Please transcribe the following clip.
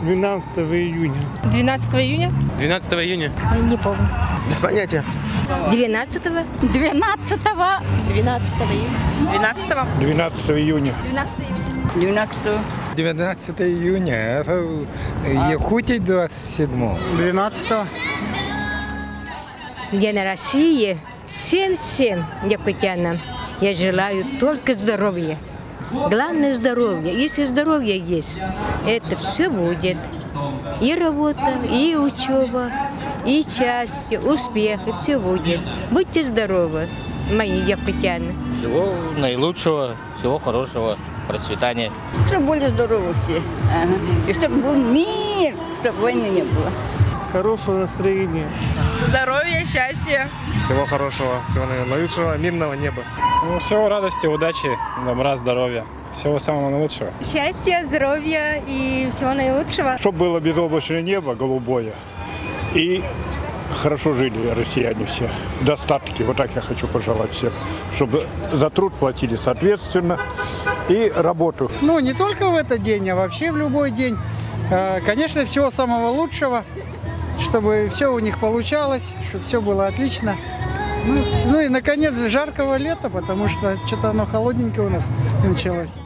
12 июня. 12 июня? 12 июня. Не помню. Без понятия. 12-го. 12-го. 12 июня. 12-го. 12 июня. 12 июня. 12-го. 19 июня, это Якутия 27. 12. День России. Всем якутянам я желаю только здоровья. Главное здоровье. Если здоровье есть, это все будет. И работа, и учеба, и счастье, успех, и все будет. Будьте здоровы, мои якутяне. Всего наилучшего, всего хорошего, процветания. Чтобы были здоровы все. Ага. И чтобы был мир, чтобы войны не было. Хорошего настроения. Здоровья, счастья. Всего хорошего, всего наилучшего, мирного неба. Ну, всего радости, удачи, добра, здоровья. Всего самого наилучшего. Счастья, здоровья и всего наилучшего. Чтобы было безоблачное небо, голубое. И хорошо жили россияне все. Достатки, вот так я хочу пожелать всем. Чтобы за труд платили соответственно. И работу. Ну, не только в этот день, а вообще в любой день. Конечно, всего самого лучшего, чтобы все у них получалось, чтобы все было отлично. Ну и, наконец, жаркого лета, потому что что-то оно холодненькое у нас началось.